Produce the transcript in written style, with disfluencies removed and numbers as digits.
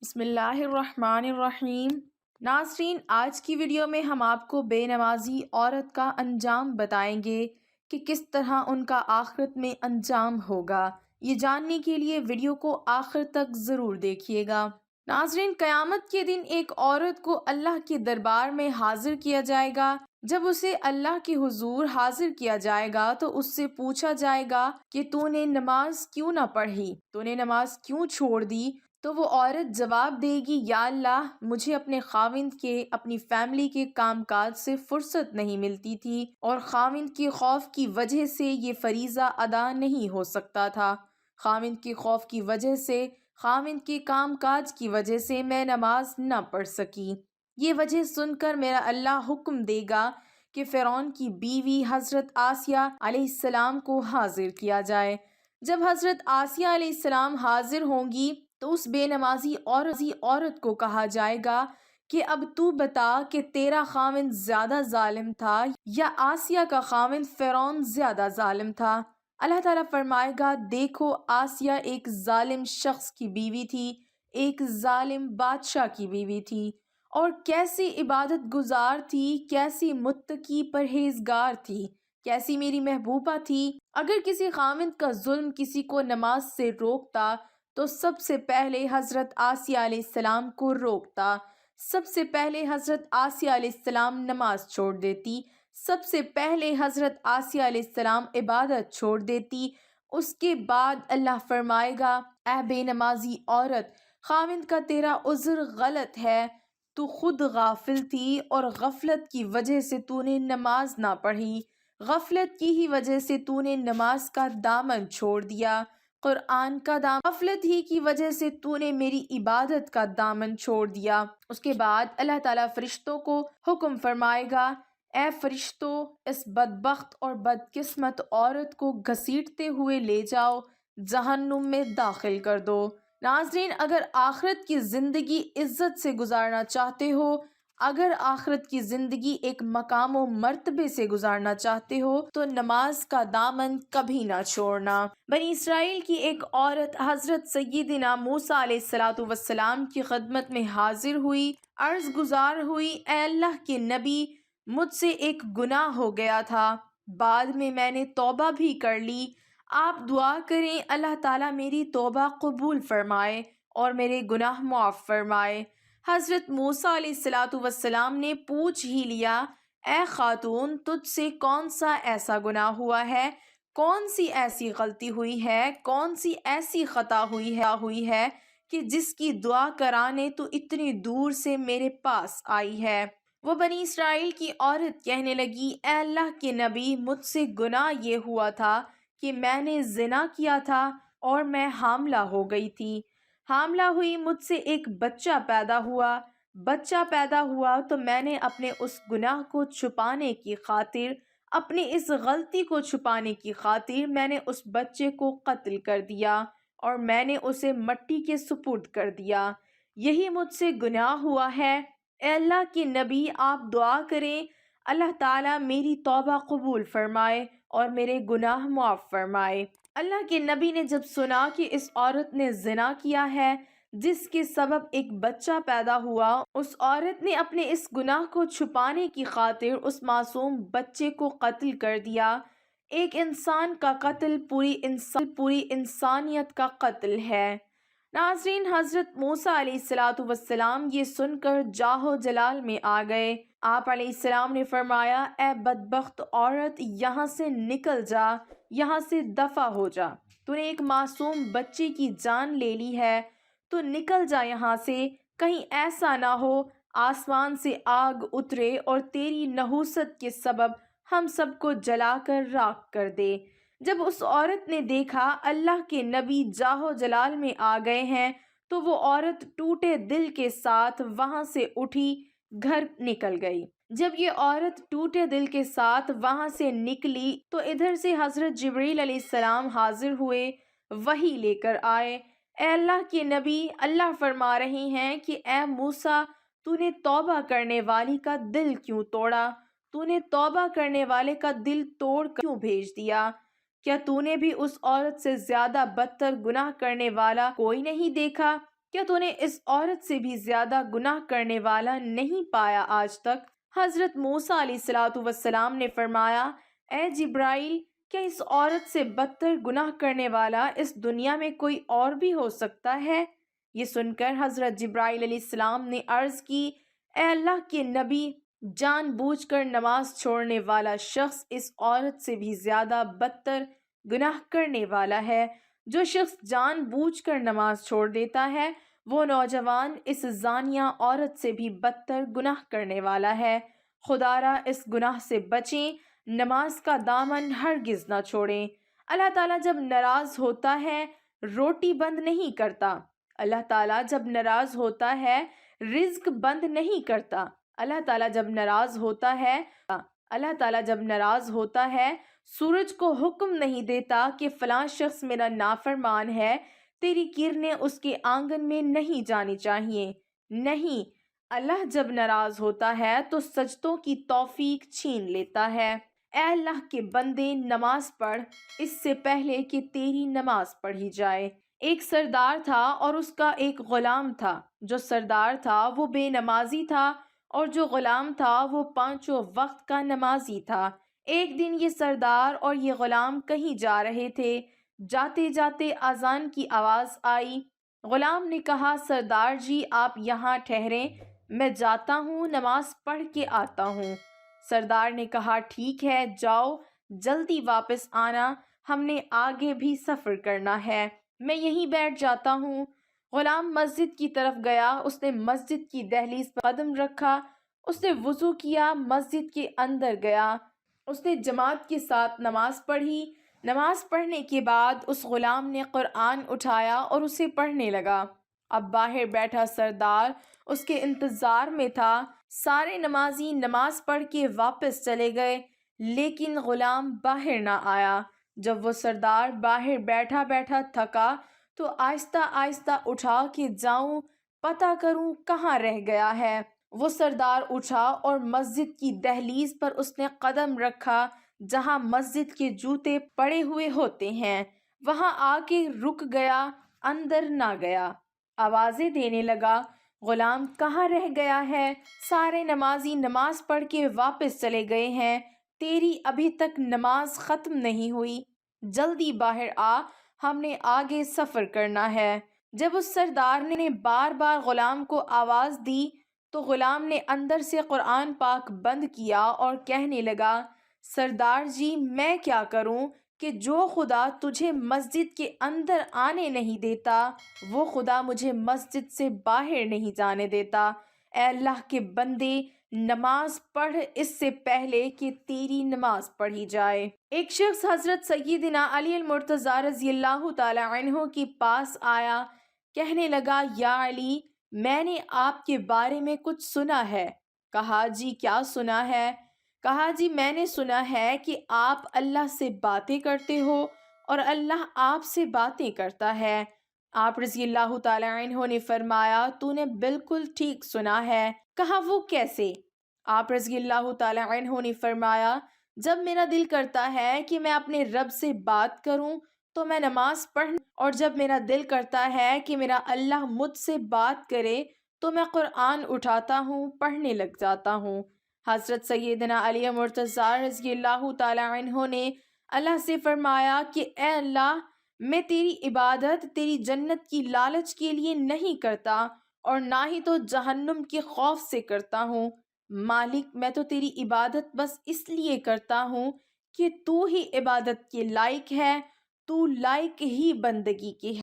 بسم اللہ الرحمن الرحیم۔ ناظرین، آج کی ویڈیو میں ہم آپ کو بے نمازی عورت کا انجام بتائیں گے کہ کس طرح ان کا آخرت میں انجام ہوگا۔ یہ جاننے کے لیے ویڈیو کو آخر تک ضرور دیکھیے گا۔ ناظرین، قیامت کے دن ایک عورت کو اللہ کے دربار میں حاضر کیا جائے گا۔ جب اسے اللہ کے حضور حاضر کیا جائے گا تو اس سے پوچھا جائے گا کہ تو نے نماز کیوں نہ پڑھی، تو نے نماز کیوں چھوڑ دی؟ تو وہ عورت جواب دے گی، یا اللہ، مجھے اپنے خاوند کے، اپنی فیملی کے کام کاج سے فرصت نہیں ملتی تھی، اور خاوند کے خوف کی وجہ سے یہ فریضہ ادا نہیں ہو سکتا تھا۔ خاوند کے خوف کی وجہ سے، خاوند کے کام کاج کی وجہ سے میں نماز نہ پڑھ سکی۔ یہ وجہ سن کر میرا اللہ حکم دے گا کہ فرعون کی بیوی حضرت آسیہ علیہ السلام کو حاضر کیا جائے۔ جب حضرت آسیہ علیہ السلام حاضر ہوں گی تو اس بے نمازی عورت کو کہا جائے گا کہ اب تو بتا کہ تیرا خاوند زیادہ ظالم تھا یا آسیہ کا خاوند فرعون زیادہ ظالم تھا؟ اللہ تعالیٰ فرمائے گا، دیکھو، آسیہ ایک ظالم شخص کی بیوی تھی، ایک ظالم بادشاہ کی بیوی تھی، اور کیسی عبادت گزار تھی، کیسی متقی پرہیزگار تھی، کیسی میری محبوبہ تھی۔ اگر کسی خاوند کا ظلم کسی کو نماز سے روکتا تو سب سے پہلے حضرت آسیہ علیہ السلام کو روکتا، سب سے پہلے حضرت آسیہ علیہ السلام نماز چھوڑ دیتی، سب سے پہلے حضرت آسیہ علیہ السلام عبادت چھوڑ دیتی۔ اس کے بعد اللہ فرمائے گا، اے بے نمازی عورت، خاوند کا تیرا عذر غلط ہے، تو خود غافل تھی اور غفلت کی وجہ سے تو نے نماز نہ پڑھی، غفلت کی ہی وجہ سے تو نے نماز کا دامن چھوڑ دیا، قرآن کا دامن، غفلت ہی کی وجہ سے تو نے میری عبادت کا دامن چھوڑ دیا۔ اس کے بعد اللہ تعالیٰ فرشتوں کو حکم فرمائے گا، اے فرشتوں، اس بدبخت اور بدقسمت عورت کو گھسیٹتے ہوئے لے جاؤ، جہنم میں داخل کر دو۔ ناظرین، اگر آخرت کی زندگی عزت سے گزارنا چاہتے ہو، اگر آخرت کی زندگی ایک مقام و مرتبے سے گزارنا چاہتے ہو تو نماز کا دامن کبھی نہ چھوڑنا۔ بنی اسرائیل کی ایک عورت حضرت سیدنا موسیٰ علیہ السلام کی خدمت میں حاضر ہوئی، عرض گزار ہوئی، اے اللہ کے نبی، مجھ سے ایک گناہ ہو گیا تھا، بعد میں نے توبہ بھی کر لی، آپ دعا کریں اللہ تعالیٰ میری توبہ قبول فرمائے اور میرے گناہ معاف فرمائے۔ حضرت موسیٰ علیہ السلام نے پوچھ ہی لیا، اے خاتون، تجھ سے کون سا ایسا گناہ ہوا ہے، کون سی ایسی غلطی ہوئی ہے، کون سی ایسی خطا ہوئی ہے کہ جس کی دعا کرانے تو اتنی دور سے میرے پاس آئی ہے؟ وہ بنی اسرائیل کی عورت کہنے لگی، اے اللہ کے نبی، مجھ سے گناہ یہ ہوا تھا کہ میں نے زنا کیا تھا اور میں حاملہ ہو گئی تھی، حاملہ ہوئی، مجھ سے ایک بچہ پیدا ہوا تو میں نے اپنے اس گناہ کو چھپانے کی خاطر، اپنی اس غلطی کو چھپانے کی خاطر میں نے اس بچے کو قتل کر دیا اور میں نے اسے مٹی کے سپرد کر دیا، یہی مجھ سے گناہ ہوا ہے۔ اے اللہ کے نبی، آپ دعا کریں اللہ تعالیٰ میری توبہ قبول فرمائے اور میرے گناہ معاف فرمائے۔ اللہ کے نبی نے جب سنا کہ اس عورت نے زنا کیا ہے جس کے سبب ایک بچہ پیدا ہوا، اس عورت نے اپنے اس گناہ کو چھپانے کی خاطر اس معصوم بچے کو قتل کر دیا۔ ایک انسان کا قتل پوری انسانیت کا قتل ہے۔ ناظرین، حضرت موسیٰ علیہ السلام یہ سن کر جاہ و جلال میں آ گئے۔ آپ علیہ السلام نے فرمایا، اے بدبخت عورت، یہاں سے نکل جا، یہاں سے دفع ہو جا، تو نے ایک معصوم بچے کی جان لے لی ہے، تو نکل جا یہاں سے، کہیں ایسا نہ ہو آسمان سے آگ اترے اور تیری نحوست کے سبب ہم سب کو جلا کر راکھ کر دے۔ جب اس عورت نے دیکھا اللہ کے نبی جاہ و جلال میں آ گئے ہیں تو وہ عورت ٹوٹے دل کے ساتھ وہاں سے اٹھی، گھر نکل گئی۔ جب یہ عورت ٹوٹے دل کے ساتھ وہاں سے نکلی تو ادھر سے حضرت جبریل علیہ السلام حاضر ہوئے، وحی لے کر آئے۔ اے اللہ کے نبی، اللہ فرما رہی ہیں کہ اے موسیٰ، تو نے توبہ کرنے والی کا دل کیوں توڑا؟ تو نے توبہ کرنے والے کا دل توڑ کر کیوں بھیج دیا؟ کیا تو نے بھی اس عورت سے زیادہ بدتر گناہ کرنے والا کوئی نہیں دیکھا؟ کیا تو نے اس عورت سے بھی زیادہ گناہ کرنے والا نہیں پایا آج تک؟ حضرت موسیٰ علیہ السلام نے فرمایا، اے جبرائیل، کیا اس عورت سے بدتر گناہ کرنے والا اس دنیا میں کوئی اور بھی ہو سکتا ہے؟ یہ سن کر حضرت جبرائیل علیہ السلام نے عرض کی، اے اللہ کے نبی، جان بوجھ کر نماز چھوڑنے والا شخص اس عورت سے بھی زیادہ بدتر گناہ کرنے والا ہے۔ جو شخص جان بوجھ کر نماز چھوڑ دیتا ہے وہ نوجوان اس زانیہ عورت سے بھی بدتر گناہ کرنے والا ہے۔ خدارا اس گناہ سے بچیں، نماز کا دامن ہرگز نہ چھوڑیں۔ اللہ تعالیٰ جب ناراض ہوتا ہے روٹی بند نہیں کرتا، اللہ تعالیٰ جب ناراض ہوتا ہے رزق بند نہیں کرتا، اللہ تعالیٰ جب ناراض ہوتا ہے سورج کو حکم نہیں دیتا کہ فلاں شخص میرا نافرمان ہے، تیری کرنیں اس کے آنگن میں نہیں جانی چاہیے۔ نہیں، اللہ جب ناراض ہوتا ہے تو سجدوں کی توفیق چھین لیتا ہے۔ اے اللہ کے بندے، نماز پڑھ اس سے پہلے کہ تیری نماز پڑھی جائے۔ ایک سردار تھا اور اس کا ایک غلام تھا۔ جو سردار تھا وہ بے نمازی تھا اور جو غلام تھا وہ پانچوں وقت کا نمازی تھا۔ ایک دن یہ سردار اور یہ غلام کہیں جا رہے تھے۔ جاتے جاتے اذان کی آواز آئی۔ غلام نے کہا، سردار جی آپ یہاں ٹھہریں، میں جاتا ہوں، نماز پڑھ کے آتا ہوں۔ سردار نے کہا، ٹھیک ہے، جاؤ، جلدی واپس آنا، ہم نے آگے بھی سفر کرنا ہے، میں یہیں بیٹھ جاتا ہوں۔ غلام مسجد کی طرف گیا، اس نے مسجد کی دہلیز پر قدم رکھا، اس نے وضو کیا، مسجد کے اندر گیا، اس نے جماعت کے ساتھ نماز پڑھی۔ نماز پڑھنے کے بعد اس غلام نے قرآن اٹھایا اور اسے پڑھنے لگا۔ اب باہر بیٹھا سردار اس کے انتظار میں تھا۔ سارے نمازی نماز پڑھ کے واپس چلے گئے لیکن غلام باہر نہ آیا۔ جب وہ سردار باہر بیٹھا بیٹھا تھکا تو آہستہ آہستہ اٹھا کہ جاؤں پتہ کروں کہاں رہ گیا ہے۔ وہ سردار اٹھا اور مسجد کی دہلیز پر اس نے قدم رکھا جہاں مسجد کے جوتے پڑے ہوئے ہوتے ہیں، وہاں آ کے رک گیا، اندر نہ گیا۔ آوازیں دینے لگا، غلام کہاں رہ گیا ہے؟ سارے نمازی نماز پڑھ کے واپس چلے گئے ہیں، تیری ابھی تک نماز ختم نہیں ہوئی، جلدی باہر آ، ہم نے آگے سفر کرنا ہے۔ جب اس سردار نے بار بار غلام کو آواز دی تو غلام نے اندر سے قرآن پاک بند کیا اور کہنے لگا، سردار جی میں کیا کروں کہ جو خدا تجھے مسجد کے اندر آنے نہیں دیتا وہ خدا مجھے مسجد سے باہر نہیں جانے دیتا۔ اے اللہ کے بندے، نماز پڑھ اس سے پہلے کہ تیری نماز پڑھی جائے۔ ایک شخص حضرت سیدنا علی المرتضیٰ رضی اللہ تعالی عنہ کے پاس آیا، کہنے لگا، یا علی، میں نے آپ کے بارے میں کچھ سنا ہے۔ کہا، جی کیا سنا ہے؟ کہا، جی میں نے سنا ہے کہ آپ اللہ سے باتیں کرتے ہو اور اللہ آپ سے باتیں کرتا ہے۔ آپ رضی اللہ تعالی عنہ نے فرمایا، تو نے بالکل ٹھیک سنا ہے۔ کہا، وہ کیسے؟ آپ رضی اللہ تعالی عنہ نے فرمایا، جب میرا دل کرتا ہے کہ میں اپنے رب سے بات کروں تو میں نماز پڑھ، اور جب میرا دل کرتا ہے کہ میرا اللہ مجھ سے بات کرے تو میں قرآن اٹھاتا ہوں، پڑھنے لگ جاتا ہوں۔ حضرت سیدنا علی مرتضیٰ رضی اللہ تعالی عنہ نے اللہ سے فرمایا کہ اے اللہ، میں تیری عبادت تیری جنت کی لالچ کے لیے نہیں کرتا اور نہ ہی تو جہنم کے خوف سے کرتا ہوں۔ مالک، میں تو تیری عبادت بس اس لیے کرتا ہوں کہ تو ہی عبادت کے لائق ہے، تو لائق ہی بندگی کی ہے۔